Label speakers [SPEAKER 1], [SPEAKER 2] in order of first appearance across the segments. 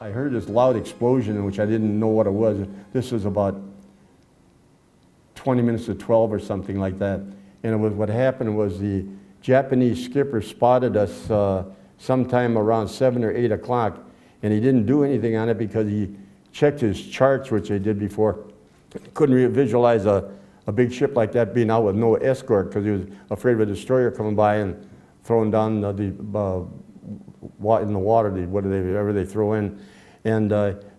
[SPEAKER 1] I heard this loud explosion, in which I didn't know what it was. This was about 20 minutes to 12 or something like that. And it was, what happened was the Japanese skipper spotted us sometime around 7 or 8 o'clock, and he didn't do anything on it because he checked his charts, which they did before. Couldn't visualize a big ship like that being out with no escort because he was afraid of a destroyer coming by and throwing down in the water, whatever they throw in. And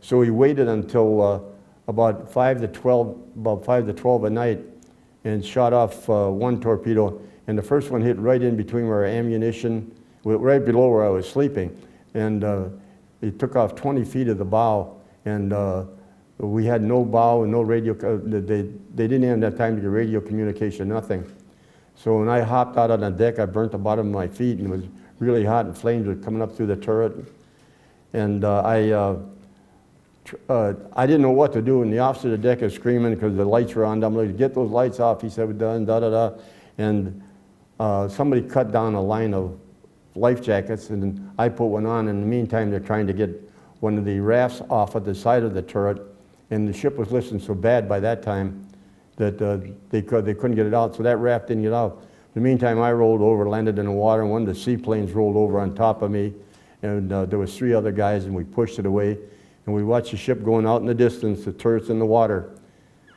[SPEAKER 1] so he waited until about 5 to 12 at night and shot off one torpedo. And the first one hit right in between our ammunition, right below where I was sleeping. And it took off 20 feet of the bow. And we had no bow and no radio. They didn't have that time to get radio communication, nothing. So when I hopped out on the deck, I burnt the bottom of my feet, and it was really hot, and flames were coming up through the turret. And I didn't know what to do, and the officer of the deck is screaming because the lights were on. I'm like, get those lights off. He said, we're done, da-da-da. And somebody cut down a line of life jackets, and I put one on. In the meantime, they're trying to get one of the rafts off at the side of the turret, and the ship was listing so bad by that time that they couldn't get it out, so that raft didn't get out. In the meantime, I rolled over, landed in the water, and one of the seaplanes rolled over on top of me, and there was 3 other guys, and we pushed it away, and we watched the ship going out in the distance, the turret's in the water.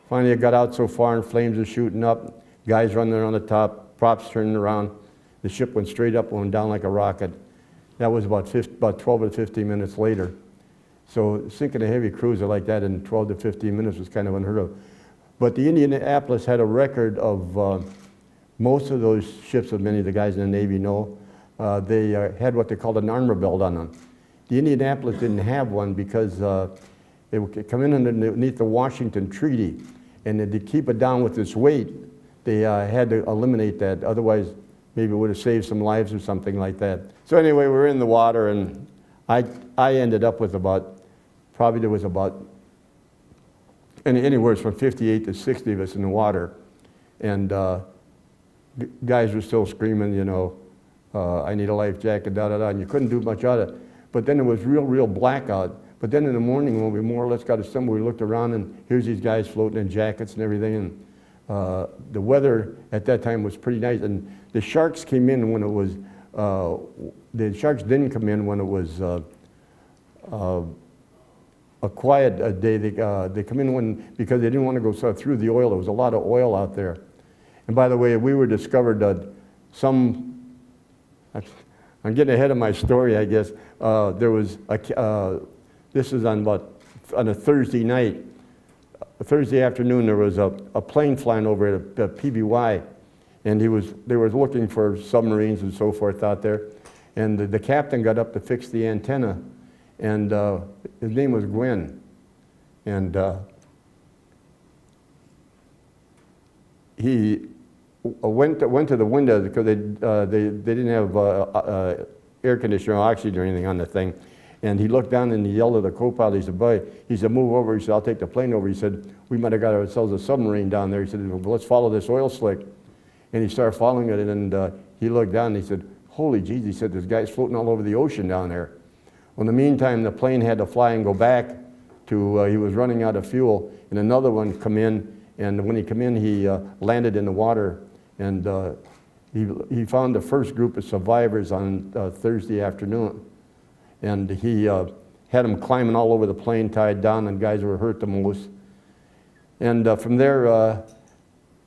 [SPEAKER 1] Finally, it got out so far, and flames were shooting up, guys running around the top, props turning around. The ship went straight up, went down like a rocket. That was about 12 to 15 minutes later. So sinking a heavy cruiser like that in 12 to 15 minutes was kind of unheard of. But the Indianapolis had a record of most of those ships, as many of the guys in the Navy know, they had what they called an armor belt on them. The Indianapolis didn't have one because it would come in underneath the Washington Treaty, and to keep it down with its weight, they had to eliminate that. Otherwise, maybe it would have saved some lives or something like that. So anyway, we were in the water, and I ended up with probably there was about anywhere from 58 to 60 of us in the water. And guys were still screaming, you know, I need a life jacket, da-da-da, and you couldn't do much out of it. But then it was real blackout. But then in the morning, when we more or less got assembled, we looked around, and here's these guys floating in jackets and everything. And the weather at that time was pretty nice. And the sharks came in when it was, the sharks didn't come in when it was a quiet day. They come in because they didn't want to go through the oil. There was a lot of oil out there. And by the way, we were discovered I'm getting ahead of my story, I guess. There was this is on a Thursday night. A Thursday afternoon, there was a plane flying over at PBY, and they were looking for submarines and so forth out there. And the captain got up to fix the antenna, and his name was Gwen. And he went to the window because they didn't have air conditioner or oxygen or anything on the thing. And he looked down and he yelled at the co-pilot. He said, "Boy," he said, "move over." He said, "I'll take the plane over." He said, "We might have got ourselves a submarine down there." He said, "Well, let's follow this oil slick." And he started following it, and he looked down and he said, "Holy jeez," he said, "this guy's floating all over the ocean down there." Well, in the meantime, the plane had to fly and go back to, he was running out of fuel, and another one come in, and when he came in, he landed in the water, and he found the first group of survivors on Thursday afternoon. And he had them climbing all over the plane, tied down, and guys were hurt the most. And from there,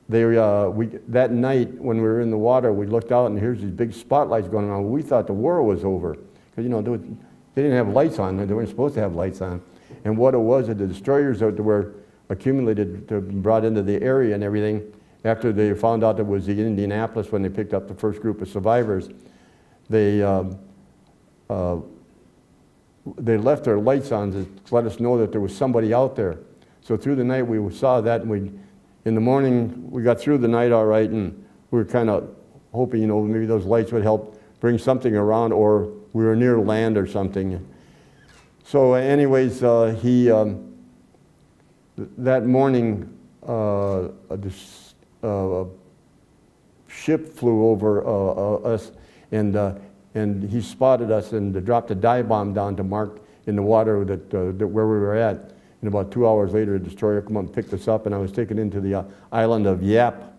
[SPEAKER 1] that night when we were in the water, we looked out, and here's these big spotlights going on. We thought the war was over, because you know they didn't have lights on. They weren't supposed to have lights on. And what it was, the destroyers that were accumulated, brought into the area and everything, after they found out it was the Indianapolis when they picked up the first group of survivors, they left their lights on to let us know that there was somebody out there. So through the night we saw that, and in the morning we got through the night all right, and we were kind of hoping, you know, maybe those lights would help bring something around, or we were near land or something. So anyways, that morning the ship flew over us, and he spotted us and dropped a dive bomb down to mark in the water where we were at. And about 2 hours later, a destroyer came up and picked us up, and I was taken into the island of Yap,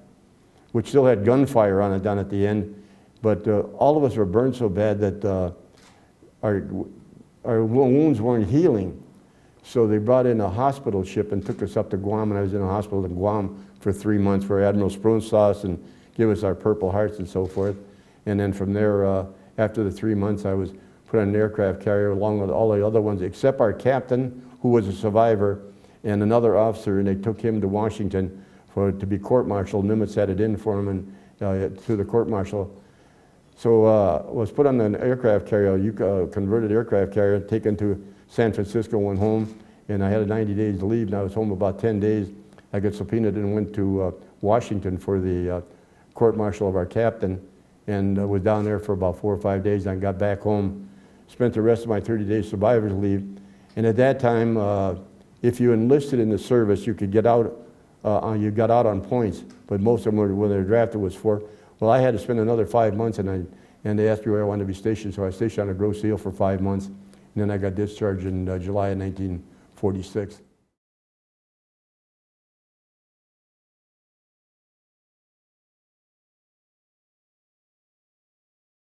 [SPEAKER 1] which still had gunfire on it down at the end. But all of us were burned so bad that our wounds weren't healing. So they brought in a hospital ship and took us up to Guam, and I was in a hospital in Guam for 3 months where Admiral Sproon saw us and gave us our Purple Hearts and so forth. And then from there, after the 3 months, I was put on an aircraft carrier along with all the other ones, except our captain, who was a survivor, and another officer, and they took him to Washington to be court-martialed. Nimitz had it in for him and to the court-martial. So was put on an aircraft carrier, converted aircraft carrier, taken to San Francisco, went home, and I had 90 days to leave, and I was home about 10 days. I got subpoenaed and went to Washington for the court-martial of our captain, and was down there for about 4 or 5 days. I got back home, spent the rest of my 30-day survivor's leave, and at that time, if you enlisted in the service, you could get out, you got out on points, but most of them, when they were drafted, was for. Well, I had to spend another 5 months, and they asked me where I wanted to be stationed, so I was stationed on a Grosse Ile for 5 months, and then I got discharged in July of 1946.